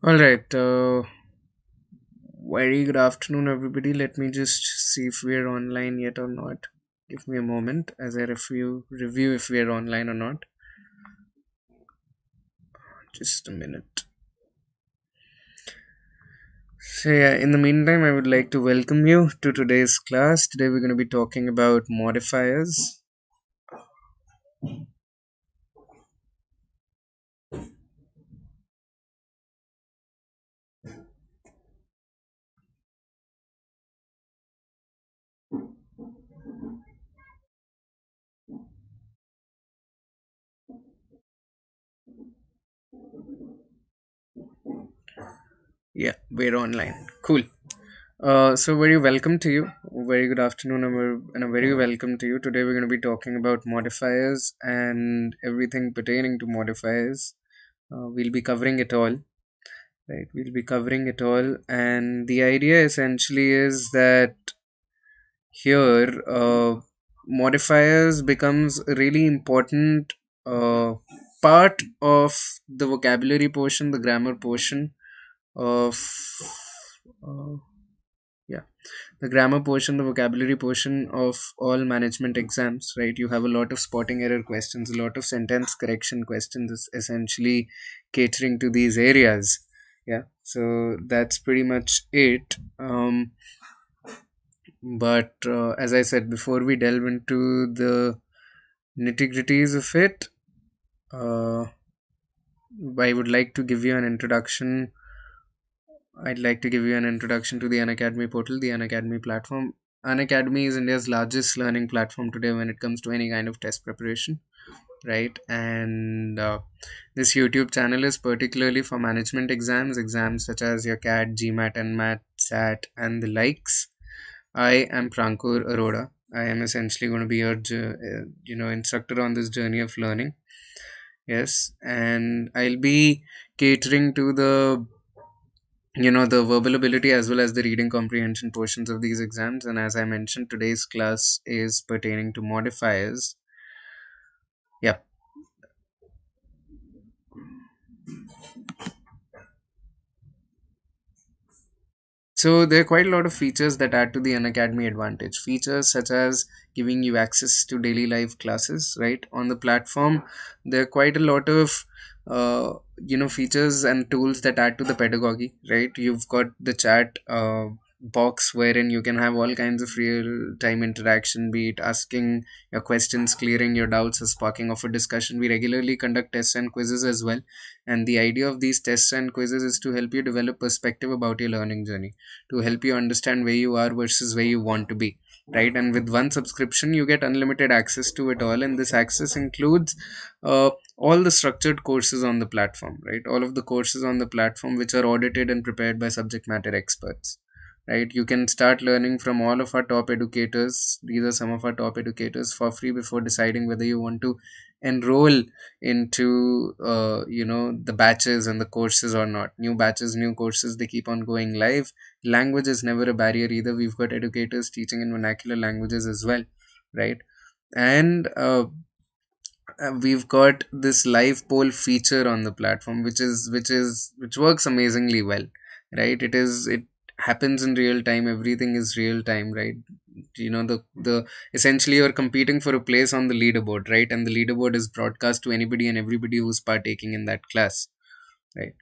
All right. Very good afternoon, everybody. Let me just see if we are online yet or not. Give me a moment as I review if we are online or not. Just a minute. So yeah, in the meantime, I would like to welcome you to today's class. Today we're going to be talking about modifiers. Yeah, we're online. Cool. So very welcome to you. Very good afternoon and a very welcome to you. Today we're going to be talking about modifiers and everything pertaining to modifiers. We'll be covering it all, right? We'll be covering it all, and the idea essentially is that here modifiers becomes a really important uh, part of the vocabulary portion, the grammar portion of uh, yeah, the grammar portion, the vocabulary portion of all management exams, right? You have a lot of spotting error questions, a lot of sentence correction questions, essentially catering to these areas. Yeah, so that's pretty much it. But as I said, before we delve into the nitty gritties of it, uh, I would like to give you an introduction. I'd like to give you an introduction to the Unacademy portal, the Unacademy platform. Unacademy is India's largest learning platform today when it comes to any kind of test preparation, right? And this YouTube channel is particularly for management exams such as your CAT, GMAT, NMAT, SAT, and the likes. I am Prankur Arora. I am essentially going to be your, instructor on this journey of learning. Yes, and I'll be catering to the verbal ability as well as the reading comprehension portions of these exams. And as I mentioned, today's class is pertaining to modifiers. Yeah. So there are quite a lot of features that add to the Unacademy advantage. Features such as giving you access to daily live classes, right? On the platform, there are quite a lot of features and tools that add to the pedagogy, right? You've got the chat box wherein you can have all kinds of real time interaction, be it asking your questions, clearing your doubts, or sparking off a discussion. We regularly conduct tests and quizzes as well, and the idea of these tests and quizzes is to help you develop perspective about your learning journey, to help you understand where you are versus where you want to be, right? And with one subscription you get unlimited access to it all, and this access includes all the structured courses on the platform, right? All of the courses on the platform which are audited and prepared by subject matter experts, right? You can start learning from all of our top educators. These are some of our top educators for free before deciding whether you want to enroll into the batches and the courses or not. New batches, new courses, they keep on going live. Language is never a barrier either. We've got educators teaching in vernacular languages as well, right? And we've got this live poll feature on the platform, which works amazingly well, right? It happens in real time. Everything is real time, right? The essentially you're competing for a place on the leaderboard, right? And the leaderboard is broadcast to anybody and everybody who's partaking in that class, right?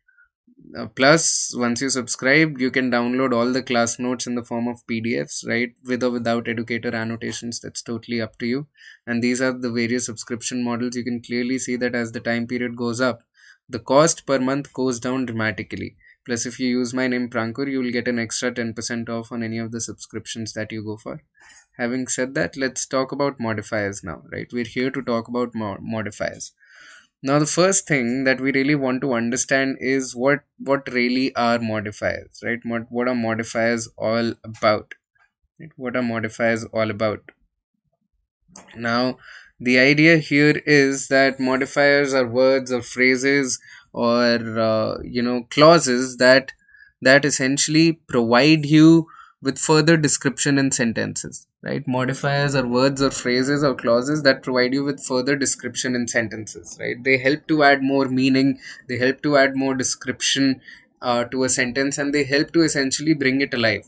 Plus, once you subscribe, you can download all the class notes in the form of PDFs, right? With or without educator annotations, that's totally up to you. And these are the various subscription models. You can clearly see that as the time period goes up, the cost per month goes down dramatically. Plus, if you use my name Prankur, you will get an extra 10% off on any of the subscriptions that you go for. Having said that, let's talk about modifiers now, right? We're here to talk about modifiers. Now, the first thing that we really want to understand is what really are modifiers, right? What are modifiers all about? Right? What are modifiers all about? Now, the idea here is that modifiers are words or phrases or clauses that essentially provide you with further description in sentences, right? Modifiers are words or phrases or clauses that provide you with further description in sentences, right? They help to add more meaning, they help to add more description to a sentence, and they help to essentially bring it alive.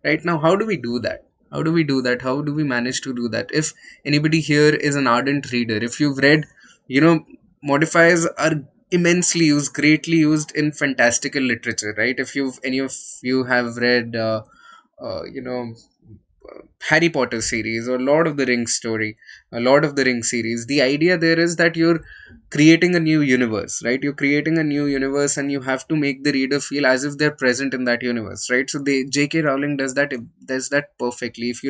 Right now, how do we do that? How do we do that? How do we manage to do that? If anybody here is an ardent reader, if you've read, you know, modifiers are immensely used, greatly used in fantastical literature, right? If you've any of you have read, you know, Harry Potter series or Lord of the Rings series, the idea there is that you're creating a new universe, right? You're creating a new universe, and you have to make the reader feel as if they're present in that universe, right? So J.K. Rowling does that perfectly. If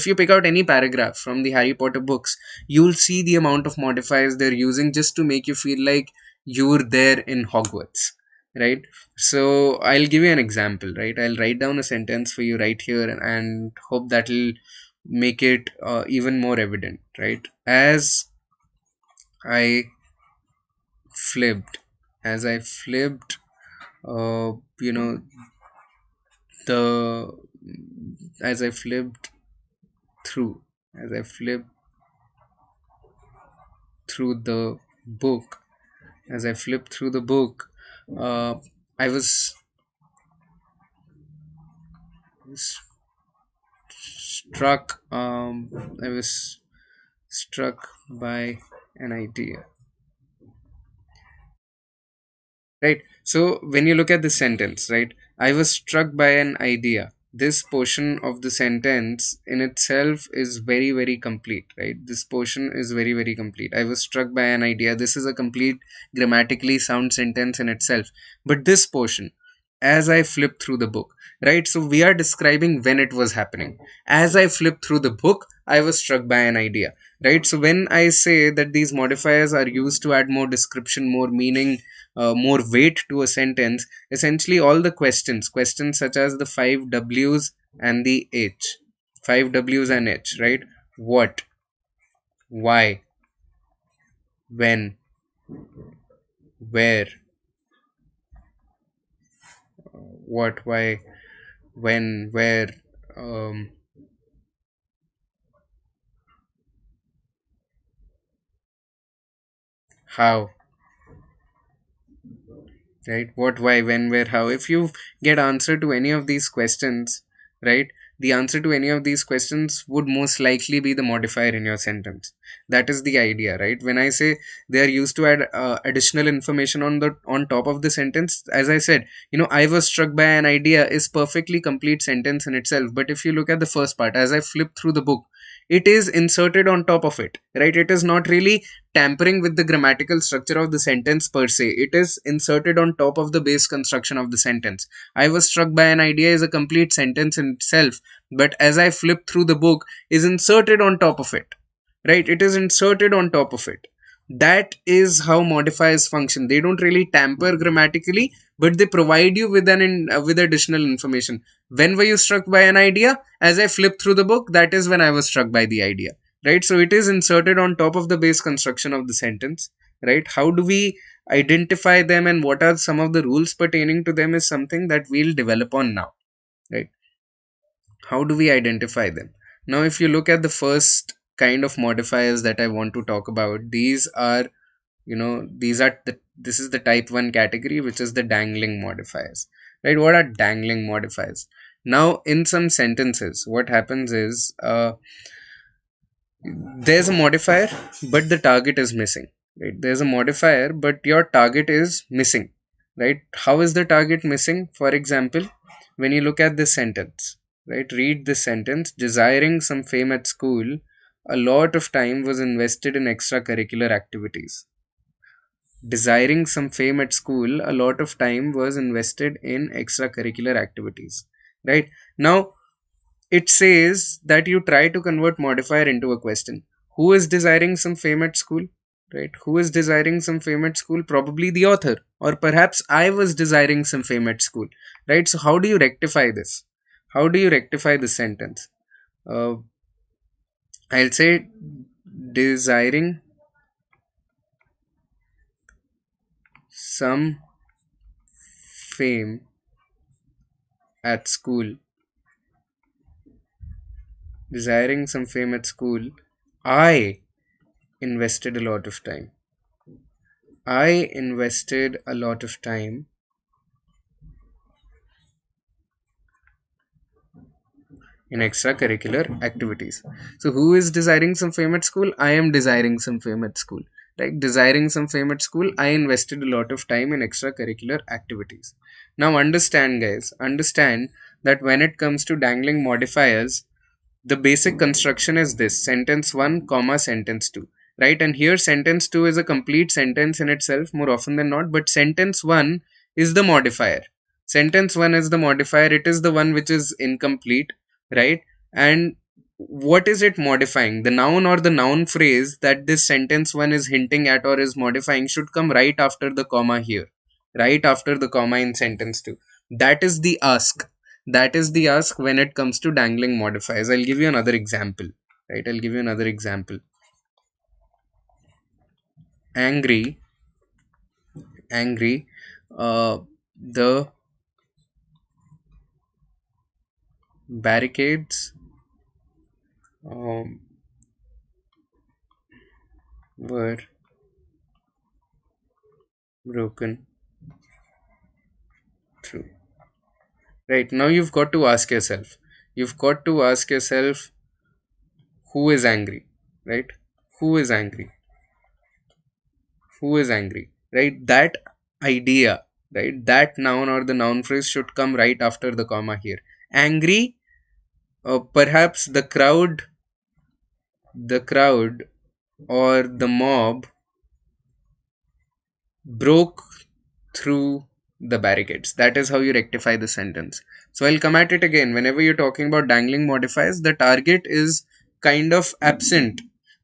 you pick out any paragraph from the Harry Potter books, you'll see the amount of modifiers they're using just to make you feel like you're there in Hogwarts, right? So I'll give you an example, right? I'll write down a sentence for you right here and hope that'll make it even more evident, right? I flipped, as I flipped, uh, you know, the as I flipped through, as I flipped through the book, as I flipped through the book, uh, I was struck. I was struck by an idea, right? So when you look at the sentence, right, I was struck by an idea, this portion of the sentence in itself is very very complete, right? This portion is very very complete. I was struck by an idea, this is a complete grammatically sound sentence in itself. But this portion, as I flipped through the book, right? So we are describing when it was happening. As I flipped through the book, I was struck by an idea, right? So when I say that these modifiers are used to add more description, more meaning, more weight to a sentence, essentially all the questions such as the five W's and the H, five W's and H, right? What, why, when, where, what, why, when, where, um, how, right? What, why, when, where, how. If you get answer to any of these questions, right, the answer to any of these questions would most likely be the modifier in your sentence. That is the idea, right? When I say they are used to add additional information on top of the sentence, as I said, I was struck by an idea is perfectly complete sentence in itself. But if you look at the first part, as I flip through the book, it is inserted on top of it, right? It is not really tampering with the grammatical structure of the sentence per se. It is inserted on top of the base construction of the sentence. I was struck by an idea is a complete sentence in itself, but as I flip through the book is inserted on top of it, right? It is inserted on top of it. That is how modifiers function. They don't really tamper grammatically, but they provide you with with additional information. When were you struck by an idea? As I flipped through the book, that is when I was struck by the idea, right? So it is inserted on top of the base construction of the sentence, right? How do we identify them and what are some of the rules pertaining to them is something that we'll develop on now, right? How do we identify them? Now if you look at the first kind of modifiers that I want to talk about, this is the type 1 category, which is the dangling modifiers, right? What are dangling modifiers? Now in some sentences what happens is, there's a modifier but the target is missing, right? There's a modifier but your target is missing, right? How is the target missing? For example, when you look at this sentence, right, read this sentence: desiring some fame at school, a lot of time was invested in extracurricular activities. Desiring some fame at school, a lot of time was invested in extracurricular activities, right? Now it says that you try to convert modifier into a question. Who is desiring some fame at school? Right? Who is desiring some fame at school? Probably the author. Or perhaps I was desiring some fame at school. Right? So how do you rectify this? How do you rectify this sentence? Uh, I'll say desiring some fame at school. Desiring some fame at school. I invested a lot of time. I invested a lot of time in extracurricular activities. So who is desiring some fame at school? I am desiring some fame at school. Like desiring some fame at school, I invested a lot of time in extracurricular activities. Now understand, guys, understand that when it comes to dangling modifiers, the basic construction is this: sentence 1 comma sentence 2, right? And here sentence 2 is a complete sentence in itself more often than not, but sentence 1 is the modifier. Sentence 1 is the modifier, it is the one which is incomplete, right? And what is it modifying? The noun or the noun phrase that this sentence 1 is hinting at or is modifying should come right after the comma here, right after the comma in sentence 2. That is the ask. That is the ask when it comes to dangling modifiers. I'll give you another example, right? I'll give you another example. Angry, angry, the barricades um, were broken through. Right, now you've got to ask yourself, you've got to ask yourself, who is angry, right? Who is angry? Who is angry, right? That idea, right? That noun or the noun phrase should come right after the comma here. Angry, perhaps the crowd or the mob broke through the barricades. That is how you rectify the sentence. So I'll come at it again. Whenever you're talking about dangling modifiers, the target is kind of absent.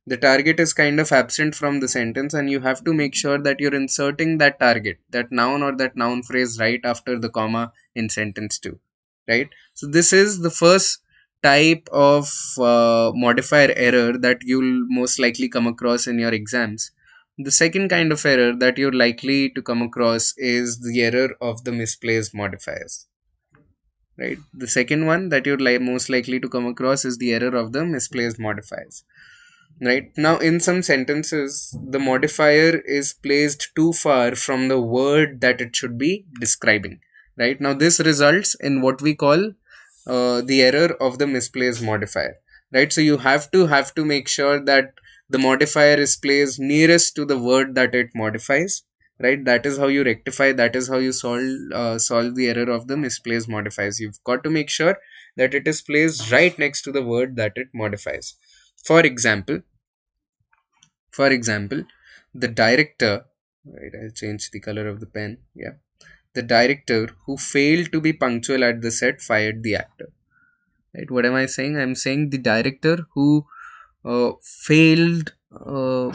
The target is kind of absent from the sentence, and you have to make sure that you're inserting that target, that noun or that noun phrase, right after the comma in sentence 2. Right? So this is the first type of modifier error that you'll most likely come across in your exams. The second kind of error that you're likely to come across is the error of the misplaced modifiers. Right? The second one that you're most likely to come across is the error of the misplaced modifiers. Right? Now, in some sentences, the modifier is placed too far from the word that it should be describing. Right? Now, this results in what we call the error of the misplaced modifier. Right? So you have to make sure that the modifier is placed nearest to the word that it modifies. Right? That is how you rectify, that is how you solve the error of the misplaced modifiers. You've got to make sure that it is placed right next to the word that it modifies. For example, the director, right? I'll change the color of the pen. Yeah, the director who failed to be punctual at the set fired the actor. Right? What am I saying? I'm saying the director who failed, to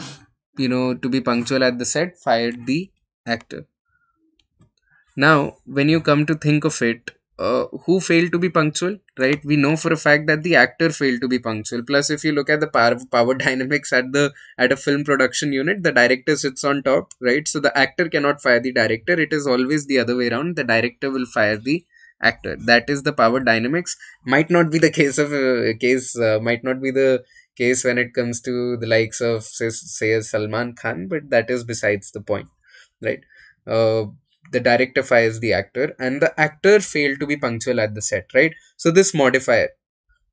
be punctual at the set fired the actor. Now, when you come to think of it, who failed to be punctual, right? We know for a fact that the actor failed to be punctual. Plus, if you look at the power dynamics at a film production unit, the director sits on top, right? So the actor cannot fire the director. It is always the other way around. The director will fire the actor. That is the power dynamics. Might not be the case of might not be the case when it comes to the likes of say Salman Khan, but that is besides the point, right? Uh, the director fires the actor and the actor failed to be punctual at the set, right? So this modifier,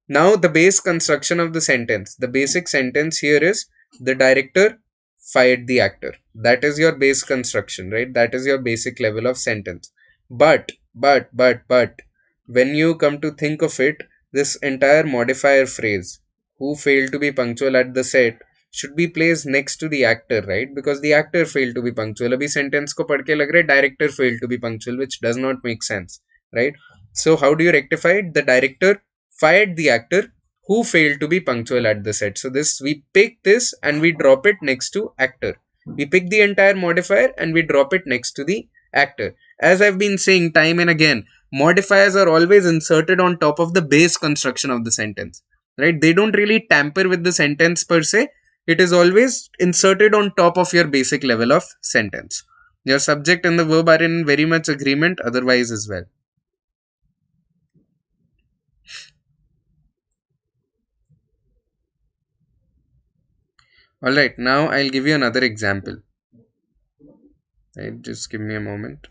now the base construction of the sentence, the basic sentence here is the director fired the actor. That is your base construction, right? That is your basic level of sentence. But when you come to think of it, this entire modifier phrase, who failed to be punctual at the set, should be placed next to the actor, right? Because the actor failed to be punctual. Abhi sentence ko padh ke lag raha hai director failed to be punctual, which does not make sense, right? So how do you rectify it? The director fired the actor who failed to be punctual at the set. So this, we pick this and we drop it next to actor. We pick the entire modifier and we drop it next to the actor. As I've been saying time and again, modifiers are always inserted on top of the base construction of the sentence, right? They don't really tamper with the sentence per se. It is always inserted on top of your basic level of sentence. Your subject and the verb are in very much agreement otherwise as well. Alright, now I'll give you another example. Right, just give me a moment.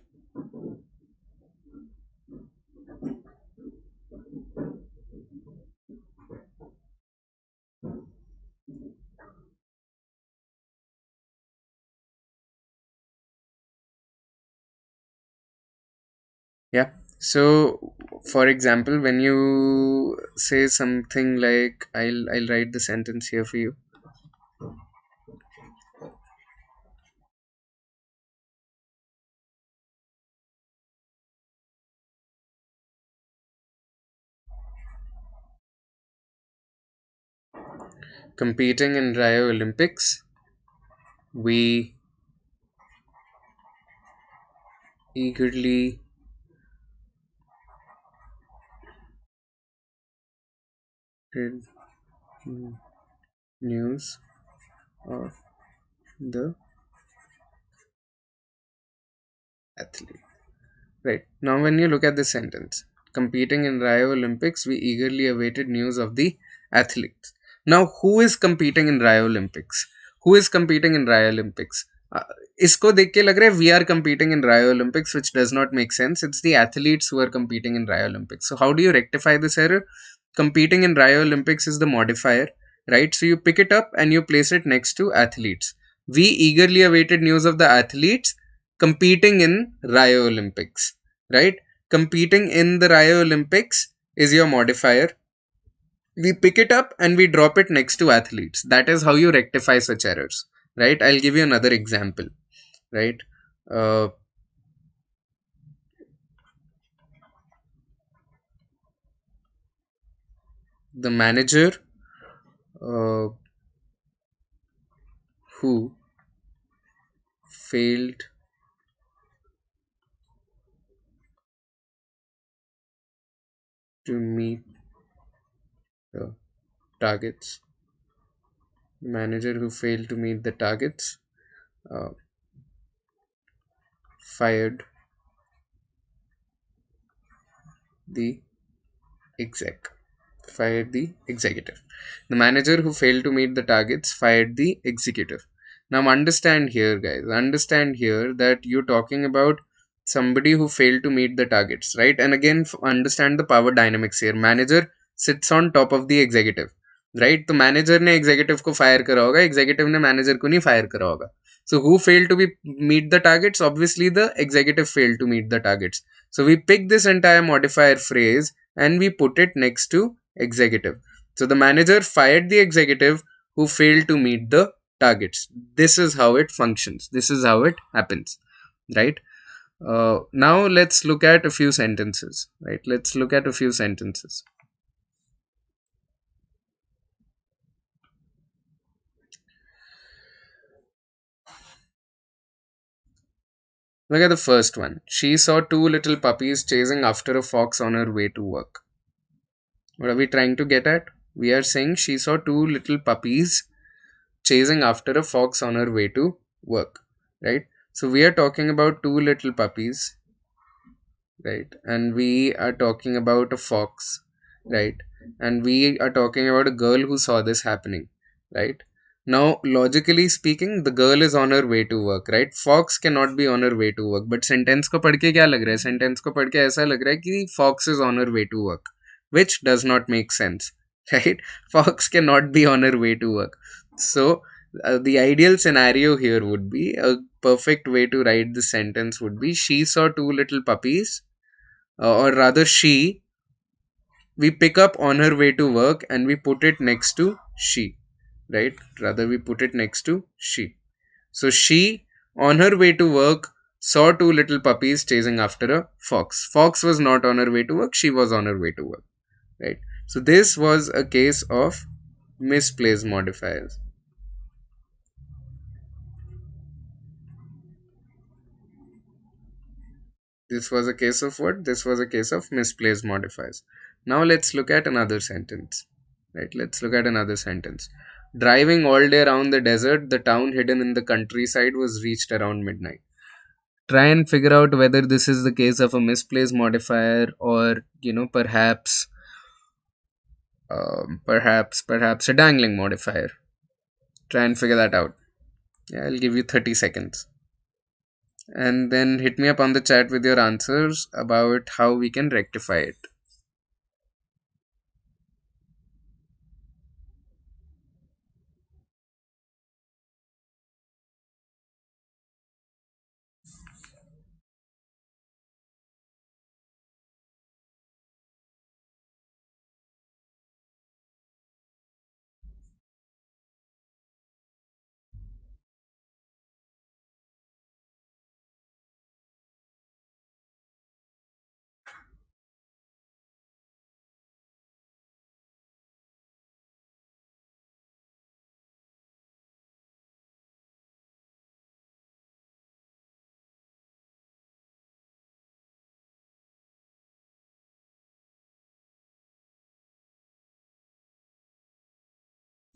So, for example, when you say something like, I'll write the sentence here for you. Competing in Rio Olympics, we eagerly read news of the athlete. Right. Now, when you look at this sentence, competing in Rio Olympics, we eagerly awaited news of the athletes. Now, who is competing in Rio Olympics? Who is competing in Rio Olympics? Uh, इसको देख के लग रहा है we are competing in Rio Olympics, which does not make sense. It's the athletes who are competing in Rio Olympics. So how do you rectify this error? Competing in Rio Olympics is the modifier, right? So you pick it up and you place it next to athletes. We eagerly awaited news of the athletes competing in Rio Olympics, right? Competing in the Rio Olympics is your modifier. We pick it up and we drop it next to athletes. That is how you rectify such errors, right? I'll give you another example, right? Uh, the manager uh, who failed to meet the targets, manager who failed to meet the targets, uh, fired the exec. Fired the executive. The manager who failed to meet the targets fired the executive. Now, understand here, guys. Understand here that you're talking about somebody who failed to meet the targets, right? And again, understand the power dynamics here. Manager sits on top of the executive, right? तो manager ने executive को fire करा होगा, executive ने manager को नहीं fire करा होगा. So who failed to be meet the targets? Obviously, the executive failed to meet the targets. So we pick this entire modifier phrase and we put it next to executive. So the manager fired the executive who failed to meet the targets. This is how it functions. This is how it happens, right? Now let's look at a few sentences, right? Let's look at a few sentences. Look at the first one. She saw two little puppies chasing after a fox on her way to work. What are we trying to get at? We are saying she saw two little puppies chasing after a fox on her way to work, right? So we are talking about two little puppies, right? And we are talking about a fox, right? And we are talking about a girl who saw this happening, right? Now, logically speaking, the girl is on her way to work, right? Fox cannot be on her way to work. But sentence को पढ़ के क्या लग रहा है? Sentence को पढ़ के ऐसा लग रहा है कि fox is on her way to work, which does not make sense, right? Fox cannot be on her way to work. So, the ideal scenario here would be a perfect way to write the sentence would be she saw two little puppies, or rather she, we pick up on her way to work and we put it next to she, right? Rather, we put it next to she. So she, on her way to work, saw two little puppies chasing after a fox. Fox was not on her way to work, she was on her way to work, right? So this was a case of misplaced modifiers. This was a case of what? This was a case of misplaced modifiers. Now let's look at another sentence. Right, let's look at another sentence. Driving all day around the desert, the town hidden in the countryside was reached around midnight. Try and figure out whether this is the case of a misplaced modifier or, perhaps a dangling modifier. Try and figure that out. Yeah, I'll give you 30 seconds. And then hit me up on the chat with your answers about how we can rectify it.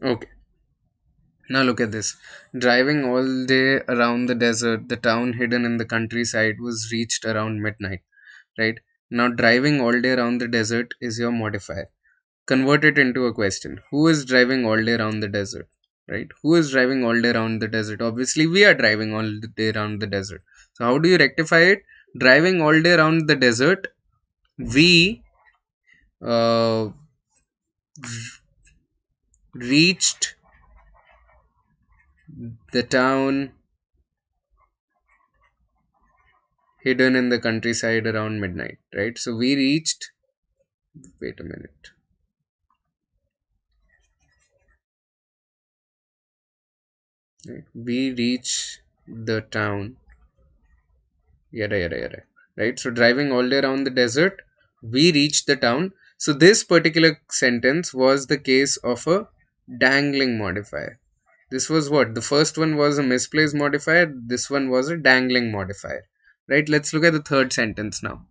Okay. Now look at this. Driving all day around the desert, the town hidden in the countryside was reached around midnight, right? Now driving all day around the desert is your modifier. Convert it into a question. Who is driving all day around the desert? Right? Who is driving all day around the desert? Obviously, we are driving all the day around the desert. So, how do you rectify it? Driving all day around the desert, we uh, reached the town hidden in the countryside around midnight. Right? So, we reached. Wait a minute. Right? We reach the town. Yada yada yada. Right? So driving all day around the desert, we reached the town. So this particular sentence was the case of a dangling modifier. This was what? The first one was a misplaced modifier. This one was a dangling modifier. Right? Let's look at the third sentence now.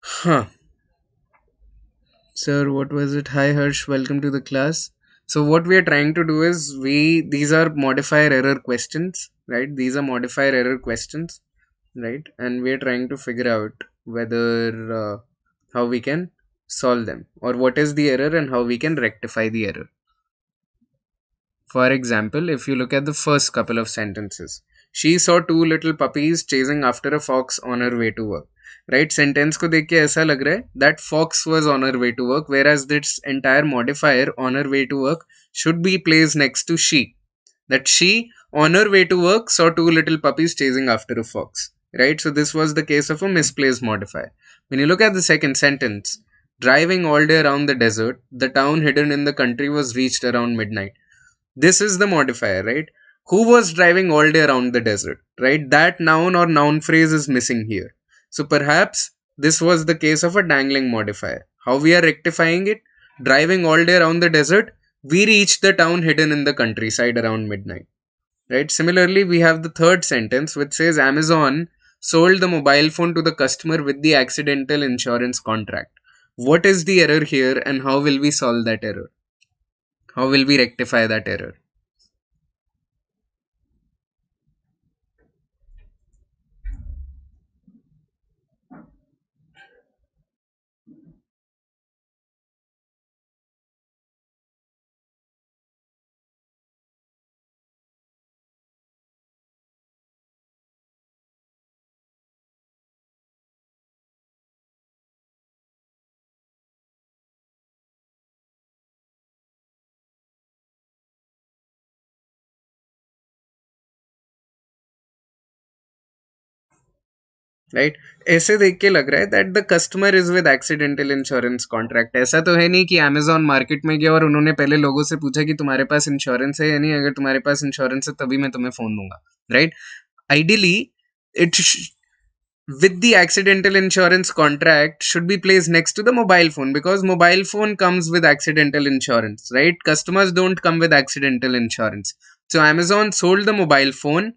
Huh. Sir, what was it? Hi Harsh, welcome to the class. So what we are trying to do is these are modifier error questions, right? These are modifier error questions, right? And we are trying to figure out whether how we can solve them, or what is the error and how we can rectify the error. For example, if you look at the first couple of sentences, she saw two little puppies chasing after a fox on her way to work. Right? Sentence को देख के ऐसा लग रहा है that fox was on her way to work, whereas this entire modifier on her way to work should be placed next to she. That she on her way to work saw two little puppies chasing after a fox. Right? So this was the case of a misplaced modifier. When you look at the second sentence, driving all day around the desert, the town hidden in the country was reached around midnight. This is the modifier, right? Who was driving all day around the desert, right? That noun or noun phrase is missing here. So perhaps this was the case of a dangling modifier. How we are rectifying it? Driving all day around the desert, we reached the town hidden in the countryside around midnight. Right? Similarly, we have the third sentence which says Amazon sold the mobile phone to the customer with the accidental insurance contract. What is the error here and how will we solve that error? How will we rectify that error? Right ऐसे देख के लग रहा है that the customer is with accidental insurance contract. ऐसा तो है नहीं कि अमेजोन मार्केट में गया और उन्होंने पहले लोगों से पूछा कि तुम्हारे पास इंश्योरेंस है या नहीं, अगर तुम्हारे पास इंश्योरेंस है तभी मैं तुम्हें फोन दूंगा. Right? Ideally it with the accidental insurance contract should be placed next to the mobile phone, because mobile phone comes with accidental insurance, right? Customers don't come with accidental insurance. So Amazon sold the mobile phone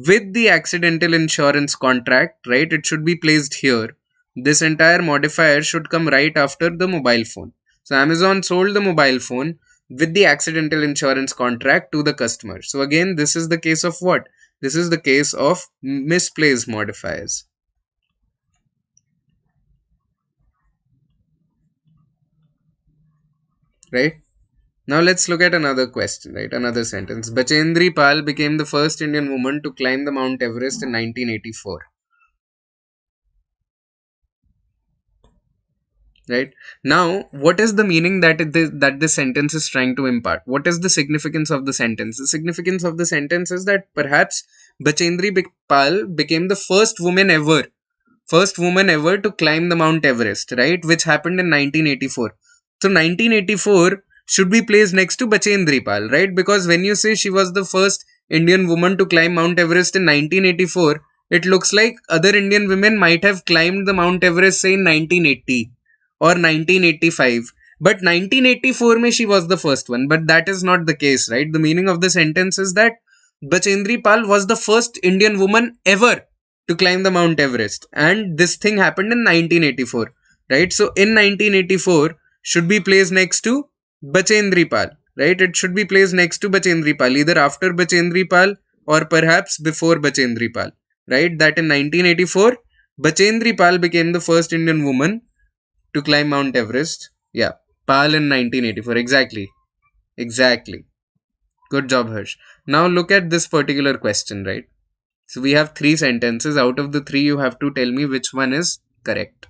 with the accidental insurance contract, right? It should be placed here. This entire modifier should come right after the mobile phone. So Amazon sold the mobile phone with the accidental insurance contract to the customer. So again, this is the case of what? This is the case of misplaced modifiers, right? Now let's look at another question, right? Another sentence. Bachendri Pal became the first Indian woman to climb the Mount Everest in 1984. Right? Now, what is the meaning that that this sentence is trying to impart? What is the significance of the sentence? The significance of the sentence is that perhaps Pal became the first woman ever to climb the Mount Everest, right? Which happened in 1984. So 1984 should be placed next to Bachendri Pal, right? Because when you say she was the first Indian woman to climb Mount Everest in 1984, it looks like other Indian women might have climbed the Mount Everest, say, in 1980 or 1985. But 1984 mein she was the first one. But that is not the case, right? The meaning of the sentence is that Bachendri Pal was the first Indian woman ever to climb the Mount Everest, and this thing happened in 1984, right? So in 1984 should be placed next to Bachendri Pal, right? It should be placed next to Bachendri Pal, either after Bachendri Pal or perhaps before Bachendri Pal, right? That in 1984 Bachendri Pal became the first Indian woman to climb Mount Everest. Yeah, Pal in 1984. Exactly. Exactly. Good job, Harsh. Now look at this particular question, right? So we have three sentences. Out of the three, you have to tell me which one is correct.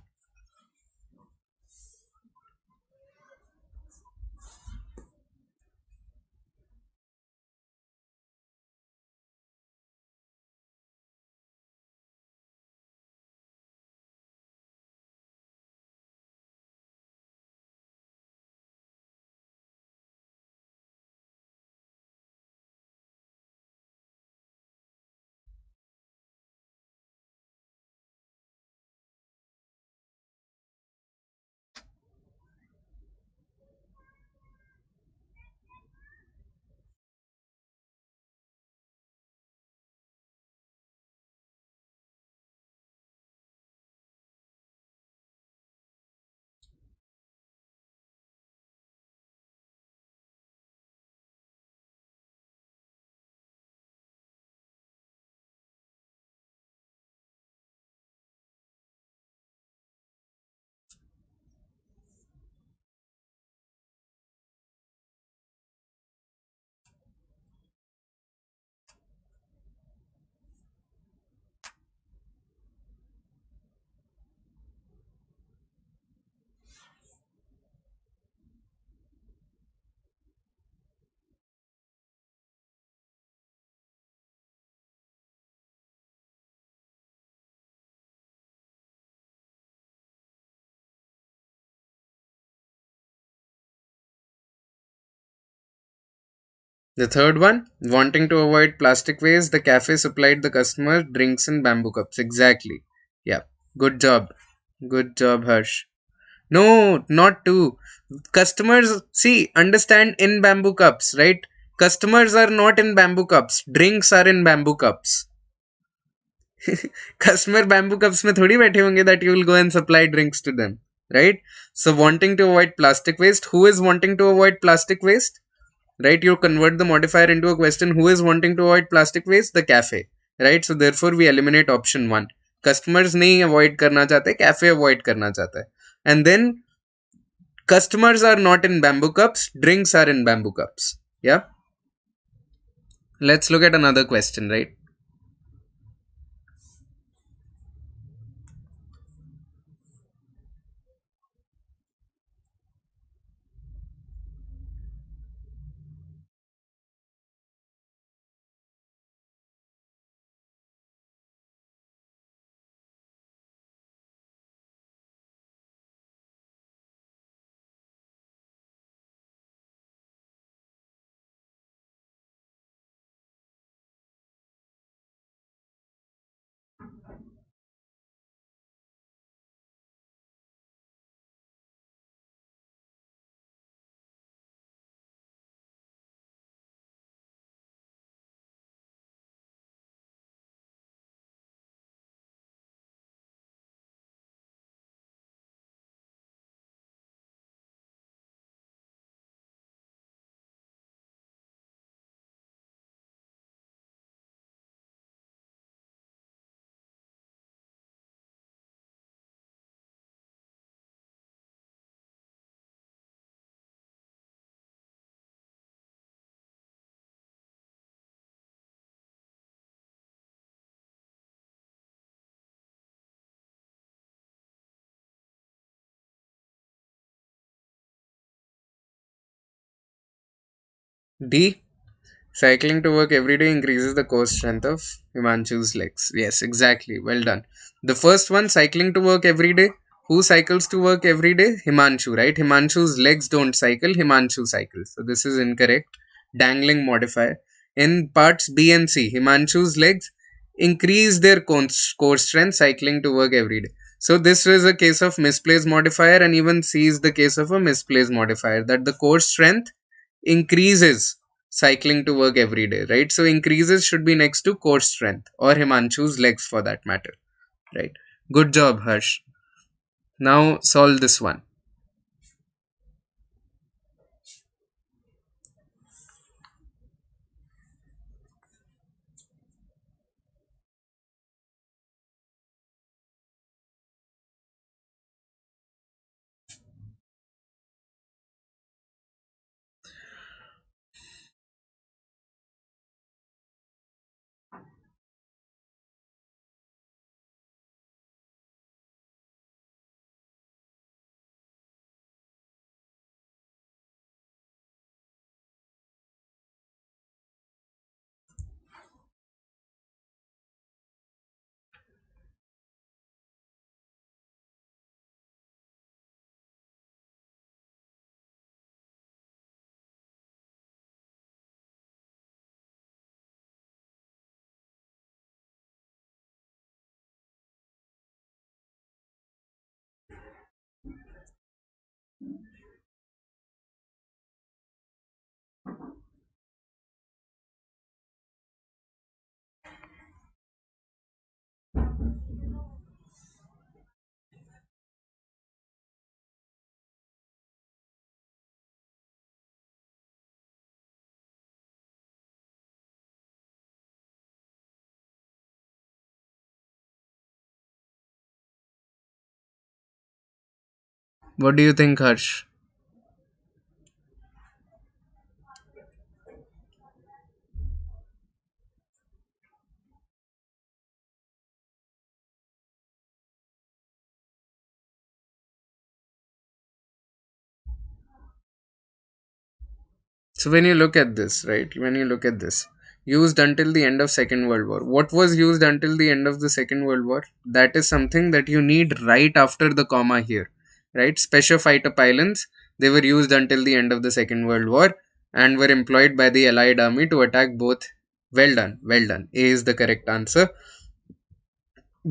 The third one, wanting to avoid plastic waste, the cafe supplied the customer drinks in bamboo cups. Exactly. Yeah. Good job. Good job, Harsh. No, not two. Customers, see, understand in bamboo cups, right? Customers are not in bamboo cups. Drinks are in bamboo cups. Customer bamboo cups में थोड़ी बैठे होंगे that you will go and supply drinks to them, right? So wanting to avoid plastic waste. Who is wanting to avoid plastic waste? Right? You convert the modifier into a question. Who is wanting to avoid plastic waste? The cafe, right? So therefore we eliminate option one. Customers नहीं avoid करना चाहते, cafe avoid करना चाहता है. And then customers are not in bamboo cups, drinks are in bamboo cups. Yeah. Let's look at another question, right? D. Cycling to work every day increases the core strength of Himanshu's legs. Yes, exactly. Well done. The first one, cycling to work every day. Who cycles to work every day? Himanshu, right? Himanshu's legs don't cycle, Himanshu cycles. So this is incorrect. Dangling modifier. In parts B and C, Himanshu's legs increase their core strength cycling to work every day. So this is a case of misplaced modifier, and even C is the case of a misplaced modifier, that the core strength increases cycling to work every day, right? So increases should be next to core strength or Himanshu's legs for that matter, right? Good job, Harsh. Now solve this one. What do you think, Harsh? So when you look at this, right? When you look at this, used until the end of Second World War. What was used until the end of the Second World War? That is something that you need right after the comma here, right? Special fighter pylons. They were used until the end of the Second World War and were employed by the Allied army to attack both. Well done, well done. A is the correct answer.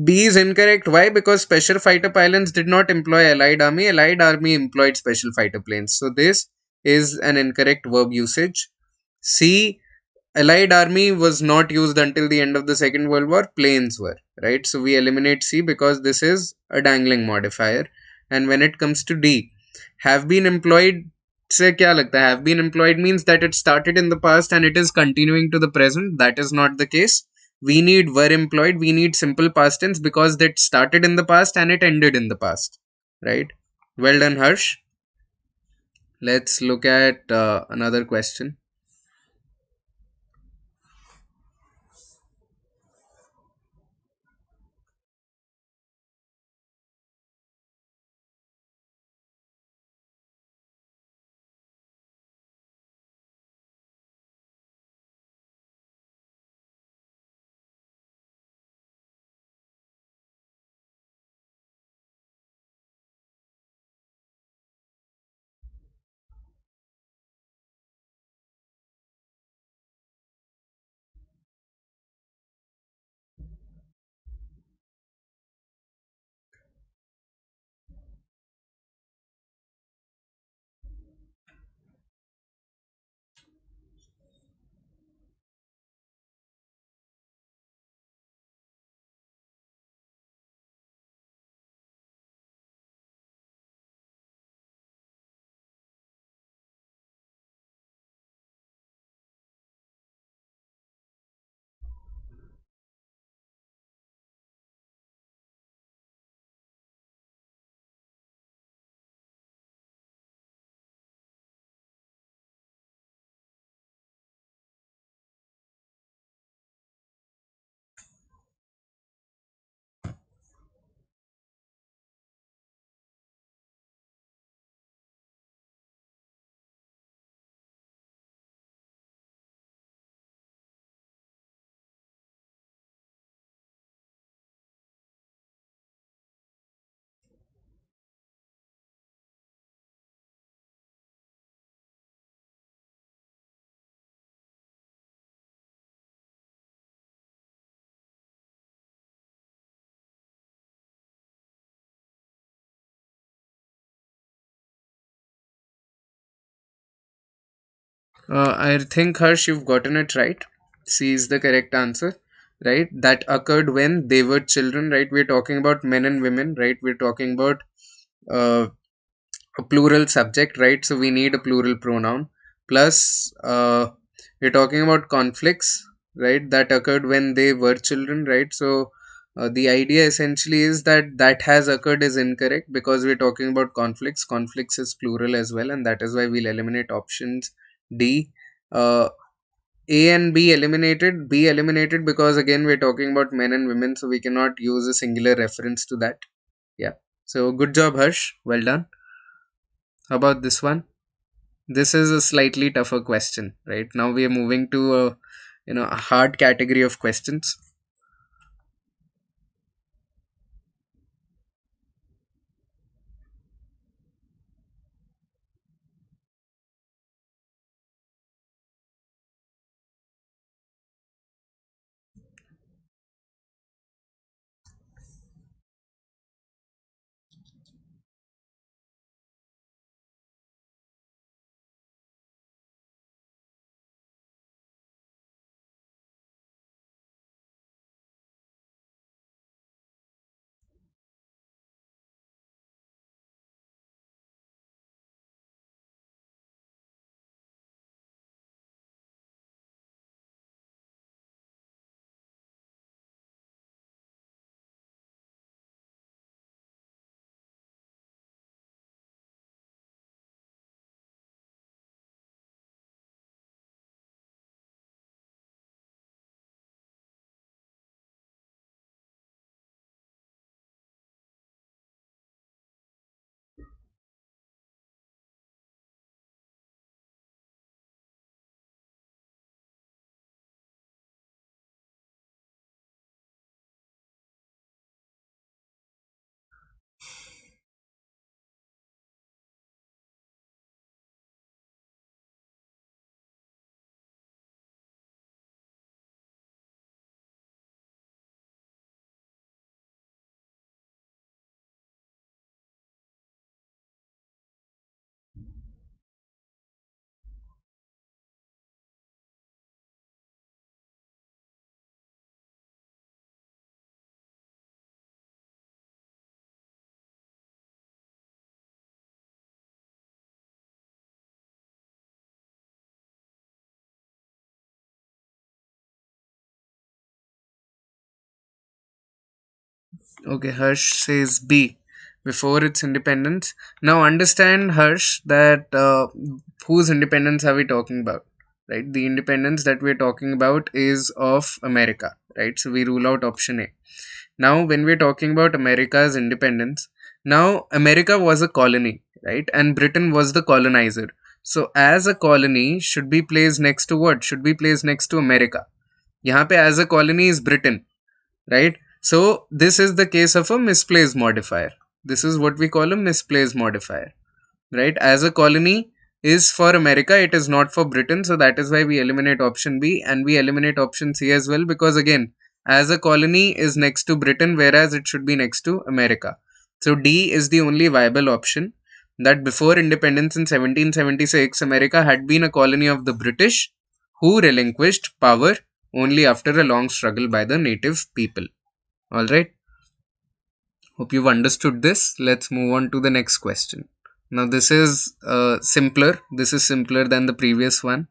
B is incorrect. Why? Because special fighter pylons did not employ Allied army. Allied army employed special fighter planes. So this is an incorrect verb usage. C, Allied army was not used until the end of the Second World War. Planes were, right? So we eliminate C because this is a dangling modifier. And when it comes to D, have been employed से क्या लगता है? Have been employed means that it started in the past and it is continuing to the present. That is not the case. We need were employed. We need simple past tense because that started in the past and it ended in the past, right? Well done, Harsh. Let's look at another question. I think, Harsh, you've gotten it right. C is the correct answer, right? That occurred when they were children, right? We're talking about men and women, right? We're talking about uh, a plural subject, right? So we need a plural pronoun. Plus, we're talking about conflicts, right? That occurred when they were children, right? So the idea essentially is that that has occurred is incorrect because we're talking about conflicts. Conflicts is plural as well, and that is why we'll eliminate options D. Uh, a and B eliminated. B eliminated because again we're talking about men and women, so we cannot use a singular reference to that. Yeah. So good job, Harsh. Well done. How about this one? This is a slightly tougher question, right? Now we are moving to a hard category of questions. Okay, Harsh says B before its independence. Now understand, Harsh, that whose independence are we talking about? Right, the independence that we're talking about is of America, right? So we rule out option A. Now, when we're talking about America's independence, now America was a colony, right? And Britain was the colonizer. So, as a colony, should be placed next to what? Should be placed next to America. यहाँ पे as a colony is Britain, right? So, this is the case of a misplaced modifier. This is what we call a misplaced modifier, right? As a colony is for America, it is not for Britain. So that is why we eliminate option B and we eliminate option C as well, because again, as a colony is next to Britain, whereas it should be next to America. So D is the only viable option. That before independence in 1776, America had been a colony of the British, who relinquished power only after a long struggle by the native people. All right. Hope you've understood this. Let's move on to the next question. Now, this is simpler. This is simpler than the previous one.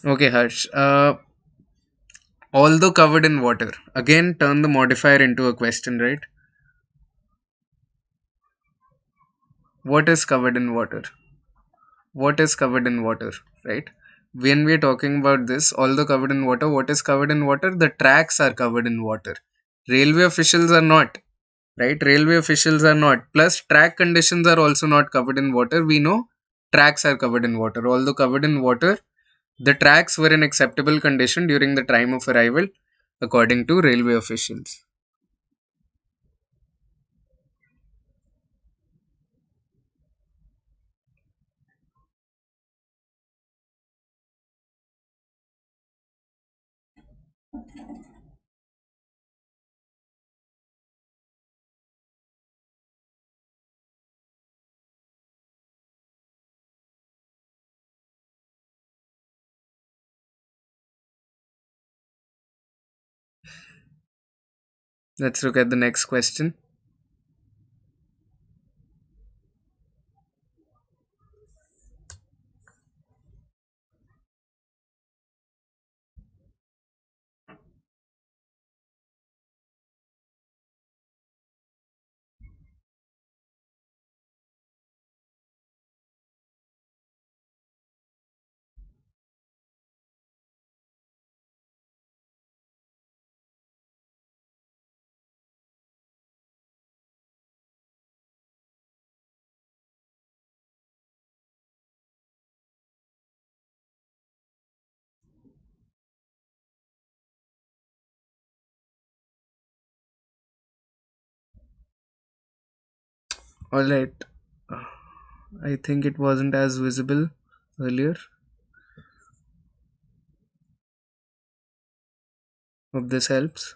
Okay, Harsh. Although covered in water. Again, turn the modifier into a question, right? What is covered in water? What is covered in water, right? When we're talking about this, although covered in water, what is covered in water? The tracks are covered in water. Railway officials are not, right? Railway officials are not. Plus, track conditions are also not covered in water. We know tracks are covered in water. Although covered in water, the tracks were in acceptable condition during the time of arrival, according to railway officials. Let's look at the next question. All right. I think it wasn't as visible earlier. Hope this helps.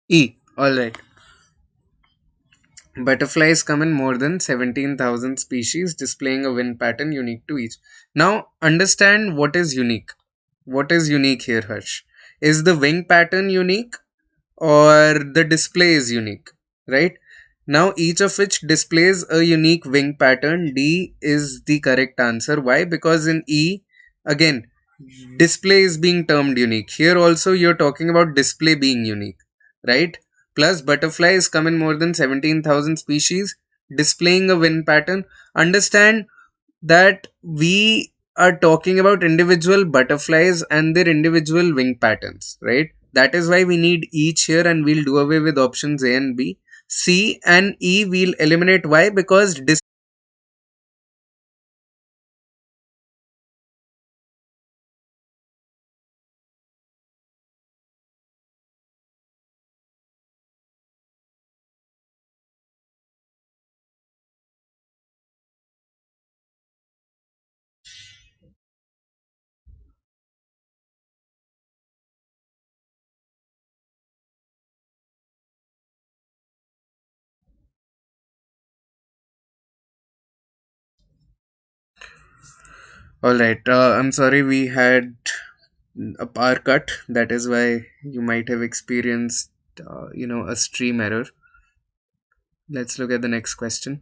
E. All right. Butterflies come in more than 17,000 species, displaying a wing pattern unique to each. Now, understand what is unique. What is unique here, Harsh? Is the wing pattern unique or the display is unique? Right? Now, each of which displays a unique wing pattern. D is the correct answer. Why? Because in E, again, display is being termed unique. Here also, you're talking about display being unique, right? Plus, butterflies come in more than 17,000 species, displaying a wing pattern. Understand that we are talking about individual butterflies and their individual wing patterns, right? That is why we need each here, and we'll do away with options A and B. C and E we'll eliminate. Why? Because All right. I'm sorry we had a power cut. That is why you might have experienced, a stream error. Let's look at the next question.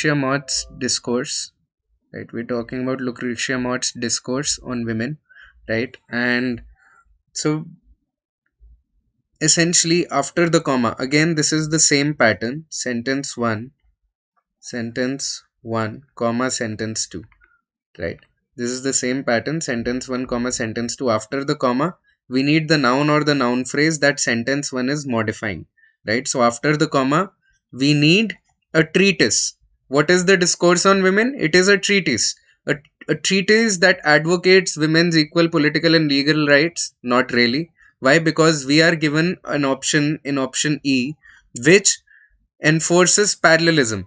Lucretia Mott's discourse, right? We're talking about Lucretia Mott's discourse on women, right? And so essentially, after the comma, again, this is the same pattern: sentence 1, comma, sentence 2, right? This is the same pattern: sentence 1, comma, sentence 2. After the comma, we need the noun or the noun phrase that sentence 1 is modifying, right? So after the comma, we need a treatise. What is the discourse on women? It is a treatise. A treatise that advocates women's equal political and legal rights? Not really. Why? Because we are given an option in option E, which enforces parallelism.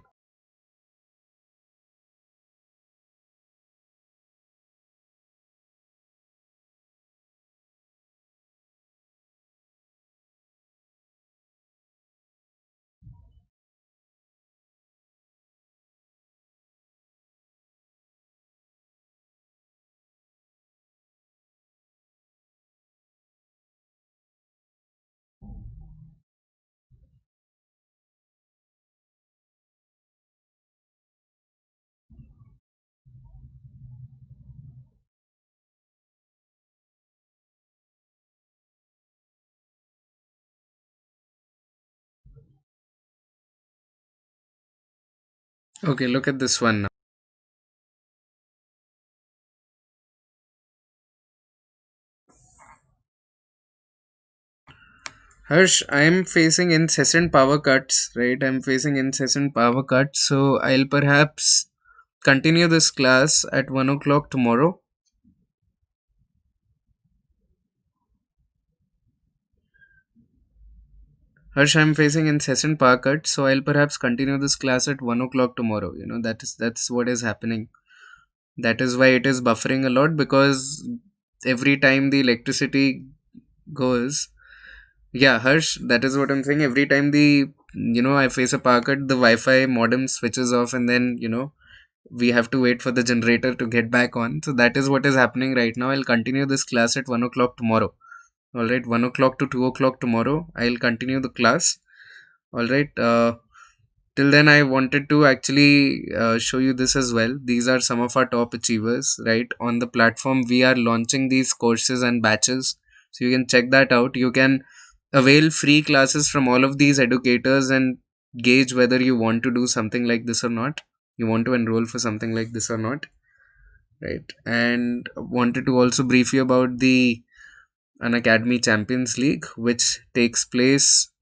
Okay, look at this one now. Harsh, I'm facing incessant power cuts, right? I'm facing incessant power cuts, so I'll perhaps continue this class at 1 o'clock tomorrow. Harsh, I'm facing incessant power cuts, so I'll perhaps continue this class at 1 o'clock tomorrow. That's what is happening. That is why it is buffering a lot, because every time the electricity goes, yeah, Harsh, that is what I'm saying. Every time I face a power cut, the Wi-Fi modem switches off, and then, we have to wait for the generator to get back on. So that is what is happening right now. I'll continue this class at 1 o'clock tomorrow. All right, 1 o'clock to 2 o'clock tomorrow. I'll continue the class. All right. Till then, I wanted to actually show you this as well. These are some of our top achievers, right? On the platform, we are launching these courses and batches. So you can check that out. You can avail free classes from all of these educators and gauge whether you want to do something like this or not. You want to enroll for something like this or not, right? And wanted to also brief you about the Unacademy Champions League, which takes place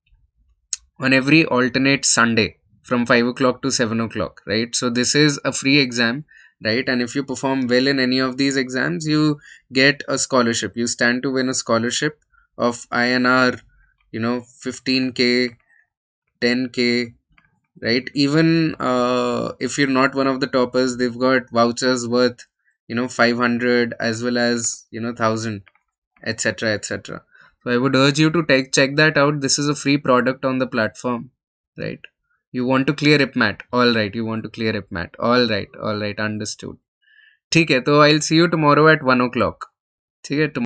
on every alternate Sunday from 5 o'clock to 7 o'clock, right? So this is a free exam, right? And if you perform well in any of these exams, you get a scholarship. You stand to win a scholarship of INR, 15K, 10K, right? Even if you're not one of the toppers, they've got vouchers worth 500 as well as 1000, etc., etc. So I would urge you to check that out. This is a free product on the platform, right? You want to clear IPMAT, all right? You want to clear IPMAT, all right, understood. ठीक है, तो I'll see you tomorrow at 1 o'clock. ठीक है.